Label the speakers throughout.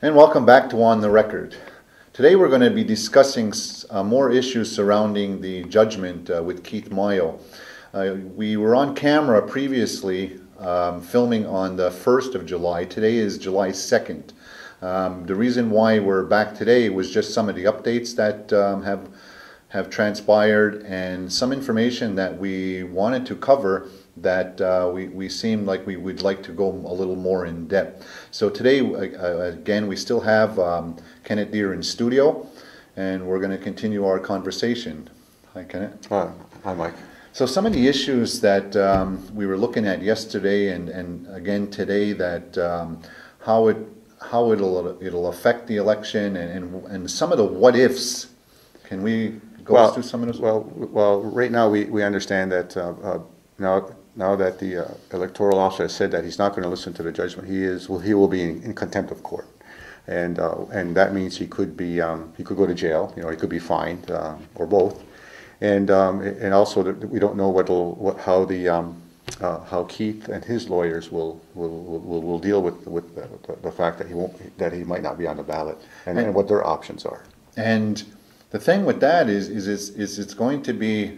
Speaker 1: And welcome back to On the Record. Today we're going to be discussing more issues surrounding the judgment with Keith Mayo. We were on camera previously filming on the 1st of July. Today is July 2nd. The reason why we're back today was just some of the updates that have transpired and some information that we wanted to cover that we seemed like we would like to go a little more in depth. So today, again, we still have Kenneth Deer in studio, and we're going to continue our conversation. Hi, Kenneth.
Speaker 2: Hi, Mike.
Speaker 1: So some of the issues that we were looking at yesterday and again today, that how it'll affect the election and some of the what ifs. Can we go through some of those?
Speaker 2: Well, right now we understand that now that the electoral officer has said that he's not going to listen to the judgment, he will be in contempt of court, and that means he could go to jail. He could be fined or both, and also that we don't know how Keith and his lawyers will deal with the fact that he might not be on the ballot and what their options are.
Speaker 1: And the thing with that is it's going to be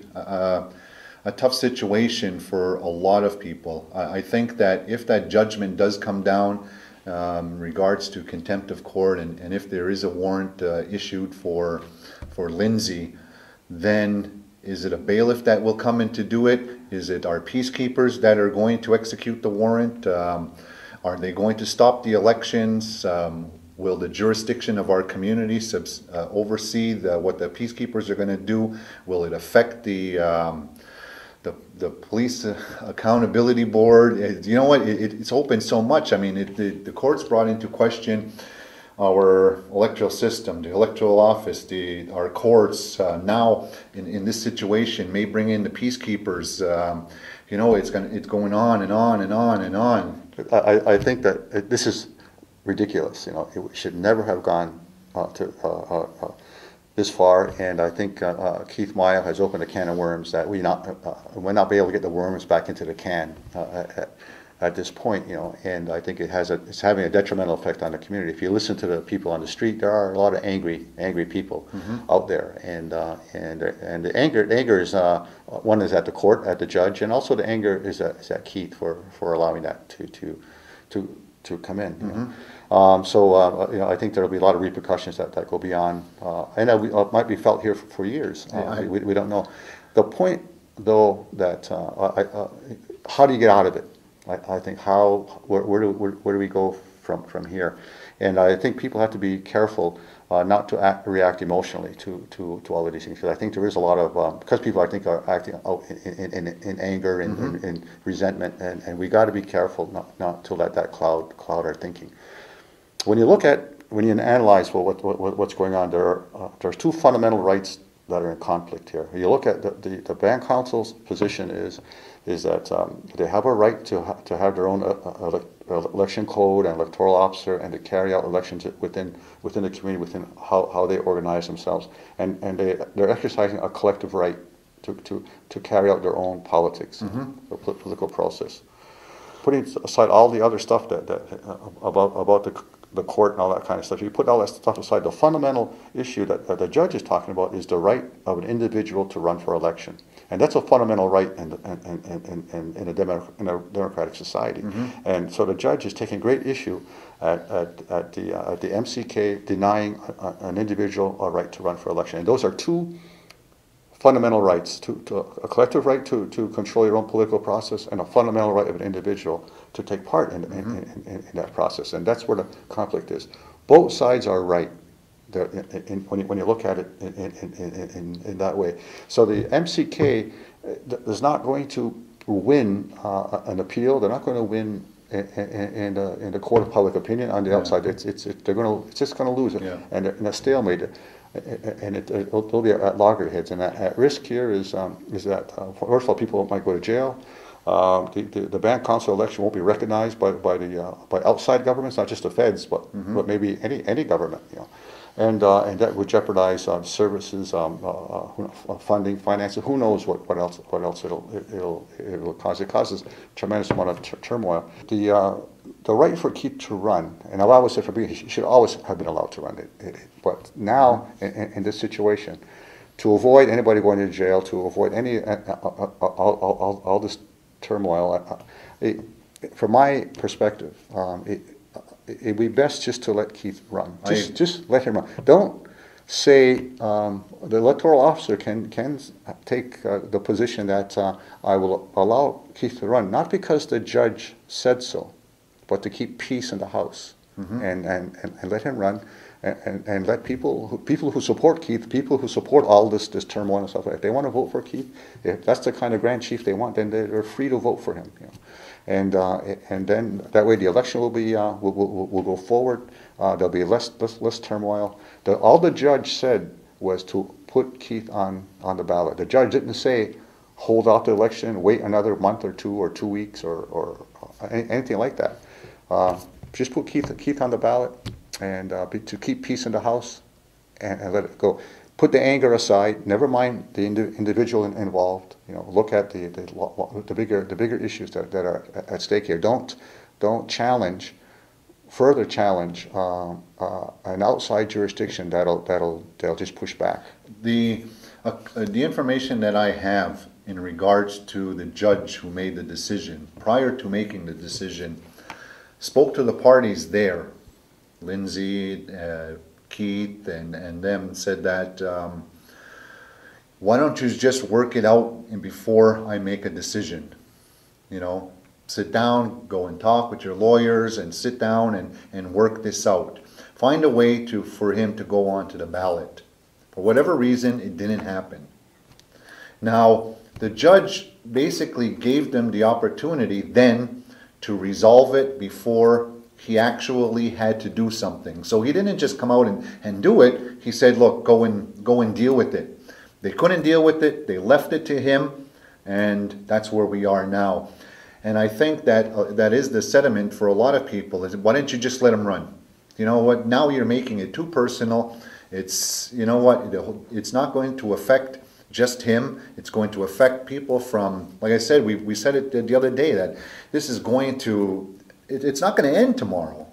Speaker 1: a tough situation for a lot of people. I think that if that judgment does come down in regards to contempt of court, and if there is a warrant issued for Lindsay, then is it a bailiff that will come in to do it? Is it our peacekeepers that are going to execute the warrant? Are they going to stop the elections? Will the jurisdiction of our community oversee what the peacekeepers are going to do? Will it affect the police accountability board? You know what? It's open so much. I mean, the court's brought into question our electoral system, the electoral office, our courts. Now, in this situation, may bring in the peacekeepers. It's going on and on and on and on.
Speaker 2: I think that this is ridiculous. It should never have gone this far, and I think Keith Mayo has opened a can of worms that we will not be able to get the worms back into the can at this point. And I think it's having a detrimental effect on the community. If you listen to the people on the street, there are a lot of angry people out there, and the anger is one is at the court, at the judge, and also the anger is at Keith for allowing that to come in. I think there will be a lot of repercussions that go beyond, and that might be felt here for years. We don't know. The point, though, that how do you get out of it? I think where do we go from here? And I think people have to be careful not to react emotionally to all of these things. Because I think there is a lot of because people I think are acting out in anger and in resentment, and we got to be careful not to let that cloud our thinking. When you analyze what's going on, there's two fundamental rights that are in conflict here. You look at the band council's position is that they have a right to have their own election code and electoral officer, and to carry out elections within the community, within how they organize themselves, and they're exercising a collective right to carry out their own politics, the political process. Putting aside all the other stuff that about the court and all that kind of stuff, you put all that stuff aside, the fundamental issue that the judge is talking about is the right of an individual to run for election. And that's a fundamental right in a democratic society. And so the judge is taking great issue at the MCK denying an individual a right to run for election. And those are two fundamental rights, a collective right to control your own political process, and a fundamental right of an individual to take part in that process. And that's where the conflict is. Both sides are right when you look at it in that way. So the MCK is not going to win an appeal. They're not going to win in the court of public opinion on the outside. It's just going to lose it, and in a stalemate. And it'll be at loggerheads, and at risk here is that first of all, people might go to jail. The band council election won't be recognized by outside governments, not just the feds, but maybe any government, you know, and that would jeopardize services, funding, finances. Who knows what else it'll cause? It causes a tremendous amount of turmoil. The right for Keith to run, and I've always said for me, he should always have been allowed to run. But now in this situation, to avoid anybody going to jail, to avoid any all this turmoil, from my perspective, it'd be best just to let Keith run. Just let him run. Don't say the electoral officer can take the position that I will allow Keith to run, not because the judge said so, but to keep peace in the House, and let him run, and let people who support Keith, people who support all this turmoil and stuff, if they want to vote for Keith, if that's the kind of Grand Chief they want, then they're free to vote for him. You know? And then that way the election will be will go forward. There'll be less turmoil. All the judge said was to put Keith on the ballot. The judge didn't say hold off the election, wait another month or 2 weeks or anything like that. Just put Keith on the ballot, and to keep peace in the House, and let it go. Put the anger aside. Never mind the individual involved. You know, look at the bigger issues that are at stake here. Don't further challenge an outside jurisdiction that'll just push back.
Speaker 1: The information that I have in regards to the judge who made the decision, prior to making the decision, spoke to the parties there, Lindsay, Keith, and them, said that why don't you just work it out before I make a decision? You know, sit down, go and talk with your lawyers, and sit down and work this out. Find a way for him to go on to the ballot. For whatever reason, it didn't happen. Now, the judge basically gave them the opportunity then to resolve it before he actually had to do something. So he didn't just come out and do it. He said, look, go and deal with it. They couldn't deal with it. They left it to him, and that's where we are now. And I think that that is the sentiment for a lot of people, is why don't you just let him run? You know what, now you're making it too personal. It's, you know what, it's not going to affect just him. It's going to affect people from, like I said, we said it the other day, that this is going to, it's not going to end tomorrow.